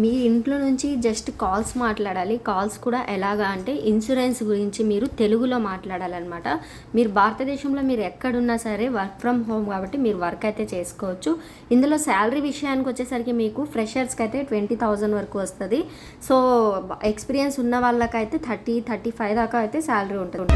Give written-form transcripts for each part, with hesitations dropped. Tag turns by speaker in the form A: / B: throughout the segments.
A: మీ ఇంట్లో నుంచి just calls మాట్లాడాలి. కాల్స్ కూడా ఎలాగా అంటే ఇన్సూరెన్స్ గురించి మీరు తెలుగులో మాట్లాడాలన్నమాట. మీరు భారతదేశంలో మీరు ఎక్కడున్నా సరే వర్క్ ఫ్రమ్ హోమ్ కాబట్టి మీరు వర్క్ అయితే చేసుకోవచ్చు. ఇందులో శాలరీ విషయానికి వచ్చేసరికి మీకు ఫ్రెషర్స్కి అయితే 20,000 వరకు వస్తుంది. సో ఎక్స్పీరియన్స్ ఉన్న వాళ్ళకైతే 30-35 దాకా అయితే శాలరీ ఉంటుంది.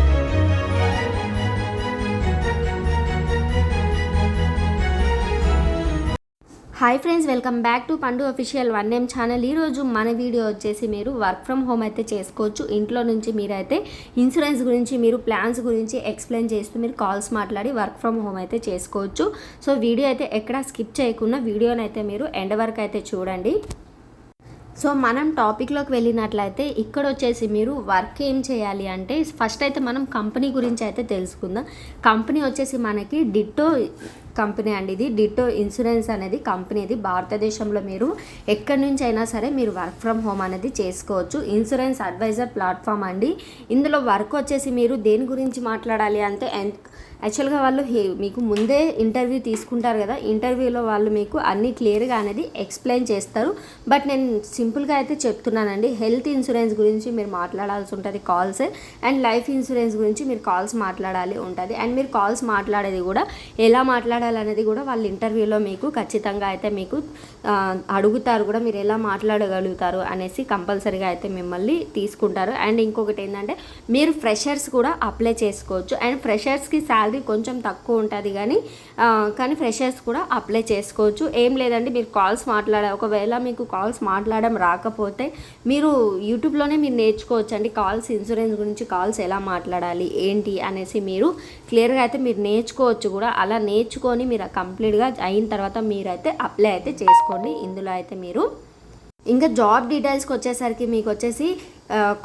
A: Hi friends, welcome back to పండు అఫీషియల్ 1M ఛానల్. ఈరోజు మన వీడియో వచ్చేసి మీరు వర్క్ ఫ్రమ్ హోమ్ అయితే చేసుకోవచ్చు. ఇంట్లో నుంచి మీరైతే ఇన్సూరెన్స్ గురించి మీరు ప్లాన్స్ గురించి ఎక్స్ప్లెయిన్ చేస్తూ మీరు కాల్స్ మాట్లాడి వర్క్ ఫ్రమ్ హోమ్ అయితే చేసుకోవచ్చు. సో వీడియో అయితే ఎక్కడా స్కిప్ చేయకుండా వీడియోని అయితే మీరు ఎండ్ వరకు అయితే చూడండి. సో మనం టాపిక్లోకి వెళ్ళినట్లయితే ఇక్కడ వచ్చేసి మీరు వర్క్ ఏం చేయాలి అంటే ఫస్ట్ అయితే మనం కంపెనీ గురించి అయితే తెలుసుకుందాం. కంపెనీ వచ్చేసి మనకి డిట్టో కంపెనీ అండి. ఇది డిట్టో ఇన్సూరెన్స్ అనేది కంపెనీది. భారతదేశంలో మీరు ఎక్కడి నుంచి అయినా సరే మీరు వర్క్ ఫ్రమ్ హోమ్ అనేది చేసుకోవచ్చు. ఇన్సూరెన్స్ అడ్వైజర్ ప్లాట్ఫామ్ అండి. ఇందులో వర్క్ వచ్చేసి మీరు దేని గురించి మాట్లాడాలి అంటే యాక్చువల్గా వాళ్ళు మీకు ముందే ఇంటర్వ్యూ తీసుకుంటారు కదా, ఇంటర్వ్యూలో వాళ్ళు మీకు అన్ని క్లియర్గా అనేది ఎక్స్ప్లెయిన్ చేస్తారు. బట్ నేను సింపుల్గా అయితే చెప్తున్నానండి. హెల్త్ ఇన్సూరెన్స్ గురించి మీరు మాట్లాడాల్సి ఉంటుంది కాల్స్, అండ్ లైఫ్ ఇన్సూరెన్స్ గురించి మీరు కాల్స్ మాట్లాడాలి ఉంటుంది. అండ్ మీరు కాల్స్ మాట్లాడేది కూడా ఎలా మాట్లాడాలనేది కూడా వాళ్ళు ఇంటర్వ్యూలో మీకు ఖచ్చితంగా అయితే మీకు అడుగుతారు కూడా, మీరు ఎలా మాట్లాడగలుగుతారు అనేసి కంపల్సరీగా అయితే మిమ్మల్ని తీసుకుంటారు. అండ్ ఇంకొకటి ఏంటంటే మీరు ఫ్రెషర్స్ కూడా అప్లై చేసుకోవచ్చు. అండ్ ఫ్రెషర్స్కి శాలరీ కొంచెం తక్కువ ఉంటుంది కానీ ఫ్రెషర్స్ కూడా అప్లై చేసుకోవచ్చు. ఏం లేదండి, మీరు కాల్స్ ఒకవేళ మీకు కాల్స్ మాట్లాడడం రాకపోతే మీరు యూట్యూబ్లోనే మీరు నేర్చుకోవచ్చు అండి. కాల్స్ ఇన్సూరెన్స్ గురించి కాల్స్ ఎలా మాట్లాడాలి ఏంటి అనేసి మీరు క్లియర్గా అయితే మీరు నేర్చుకోవచ్చు కూడా. అలా నేర్చుకొని మీరు కంప్లీట్గా అయిన తర్వాత మీరైతే అప్లై అయితే చేసుకోండి. ఇందులో అయితే మీరు ఇంకా జాబ్ డీటెయిల్స్కి వచ్చేసరికి మీకు వచ్చేసి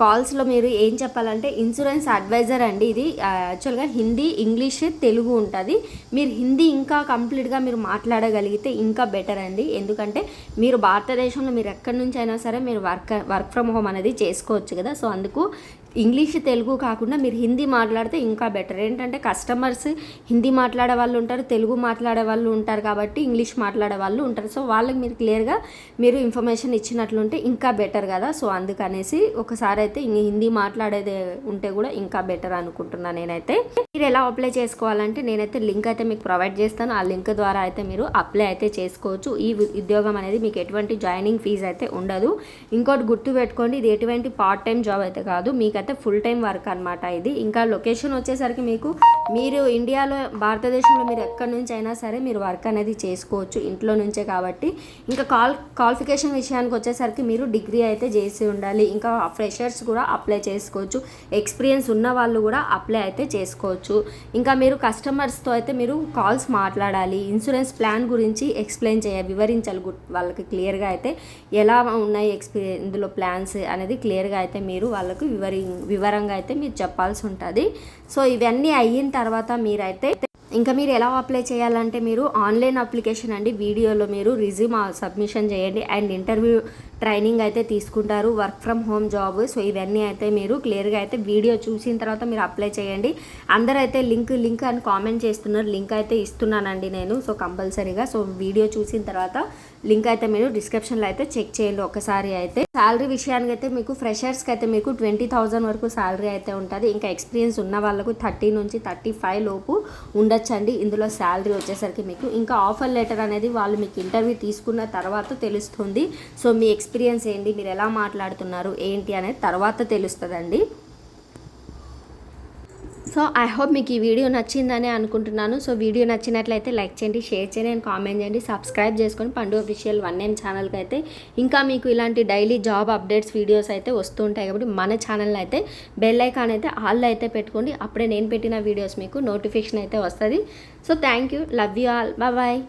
A: కాల్స్లో మీరు ఏం చెప్పాలంటే ఇన్సూరెన్స్ అడ్వైజర్ అండి. ఇది యాక్చువల్గా హిందీ, ఇంగ్లీష్, తెలుగు ఉంటుంది. మీరు హిందీ ఇంకా కంప్లీట్గా మీరు మాట్లాడగలిగితే ఇంకా బెటర్ అండి. ఎందుకంటే మీరు భారతదేశంలో మీరు ఎక్కడి నుంచి అయినా సరే మీరు వర్క్ ఫ్రమ్ హోమ్ అనేది చేసుకోవచ్చు కదా. సో అందుకు ఇంగ్లీష్, తెలుగు కాకుండా మీరు హిందీ మాట్లాడితే ఇంకా బెటర్. ఏంటంటే కస్టమర్స్ హిందీ మాట్లాడే వాళ్ళు ఉంటారు, తెలుగు మాట్లాడే వాళ్ళు ఉంటారు, కాబట్టి ఇంగ్లీష్ మాట్లాడే వాళ్ళు ఉంటారు. సో వాళ్ళకి మీరు క్లియర్గా మీరు ఇన్ఫర్మేషన్ ఇచ్చినట్లుంటే ఇంకా బెటర్ కదా. సో అందుకనేసి ఒకసారి అయితే హిందీ మాట్లాడేది ఉంటే కూడా ఇంకా బెటర్ అనుకుంటున్నాను నేనైతే. మీరు ఎలా అప్లై చేసుకోవాలంటే నేనైతే లింక్ అయితే మీకు ప్రొవైడ్ చేస్తాను. ఆ లింక్ ద్వారా అయితే మీరు అప్లై అయితే చేసుకోవచ్చు. ఈ ఉద్యోగం అనేది మీకు ఎటువంటి జాయినింగ్ ఫీజు అయితే ఉండదు. ఇంకోటి గుర్తుపెట్టుకోండి, ఇది ఎటువంటి పార్ట్ టైం జాబ్ అయితే కాదు, మీకైతే ఫుల్ టైం వర్క్ అనమాట ఇది. ఇంకా లొకేషన్ వచ్చేసరికి మీరు ఇండియాలో భారతదేశంలో మీరు ఎక్కడి నుంచి అయినా సరే మీరు వర్క్ అనేది చేసుకోవచ్చు ఇంట్లో నుంచే కాబట్టి. ఇంకా క్వాలిఫికేషన్ విషయానికి వచ్చేసరికి మీరు డిగ్రీ అయితే చేసి ఉండాలి. ఇంకా ఫ్రెషర్స్ కూడా అప్లై చేసుకోవచ్చు. ఎక్స్పీరియన్స్ ఉన్న వాళ్ళు కూడా అప్లై అయితే చేసుకోవచ్చు. ఇంకా మీరు కస్టమర్స్తో అయితే మీరు కాల్స్ మాట్లాడాలి. ఇన్సూరెన్స్ ప్లాన్ గురించి ఎక్స్ప్లెయిన్ వివరించాలి వాళ్ళకి క్లియర్గా అయితే ఎలా ఉన్నాయి ఇందులో ప్లాన్స్ అనేది క్లియర్గా అయితే మీరు వాళ్ళకు వివరంగా అయితే మీరు చెప్పాల్సి ఉంటుంది. సో ఇవన్నీ అయిన తర్వాత మీరైతే ఇంకా మీరు ఎలా అప్లై చేయాలంటే మీరు ఆన్లైన్ అప్లికేషన్ అండి. వీడియోలో మీరు రిజ్యూమ్ సబ్మిషన్ చేయండి అండ్ ఇంటర్వ్యూ ట్రైనింగ్ అయితే తీసుకుంటారు. Work from home job. So ఇవన్నీ అయితే మీరు క్లియర్గా అయితే వీడియో చూసిన తర్వాత మీరు అప్లై చేయండి. అందరూ అయితే లింక్ అని కామెంట్ చేస్తున్నారు. లింక్ అయితే ఇస్తున్నానండి నేను. సో కంపల్సరీగా సో వీడియో చూసిన తర్వాత లింక్ అయితే మీరు డిస్క్రిప్షన్లో అయితే చెక్ చేయండి ఒకసారి. అయితే శాలరీ విషయానికి అయితే మీకు ఫ్రెషర్స్కి అయితే మీకు 20,000 వరకు శాలరీ అయితే ఉంటుంది. ఇంకా ఎక్స్పీరియన్స్ ఉన్న వాళ్ళకు 30 నుంచి 35 లోపు ఉండొచ్చండి ఇందులో శాలరీ వచ్చేసరికి మీకు. ఇంకా ఆఫర్ లెటర్ అనేది వాళ్ళు మీకు ఇంటర్వ్యూ తీసుకున్న తర్వాత తెలుస్తుంది. సో మీ ఎక్స్పీరియన్స్ ఏంటి, మీరు ఎలా మాట్లాడుతున్నారు ఏంటి అనేది తర్వాత తెలుస్తుందండి. సో ఐ హోప్ మీకు ఈ వీడియో నచ్చిందని అనుకుంటున్నాను. సో వీడియో నచ్చినట్లయితే లైక్ చేయండి, షేర్ చేయండి అండ్ కామెంట్ చేయండి. సబ్స్క్రైబ్ చేసుకొని పండు అఫీషియల్ 1M ఛానల్కి అయితే ఇంకా మీకు ఇలాంటి డైలీ జాబ్ అప్డేట్స్ వీడియోస్ అయితే వస్తూ ఉంటాయి కాబట్టి మన ఛానల్లో అయితే బెల్ ఐకాన్ అయితే ఆల్లో అయితే పెట్టుకోండి. అప్పుడే నేను పెట్టిన వీడియోస్ మీకు నోటిఫికేషన్ అయితే వస్తుంది. So thank you, love you all, bye.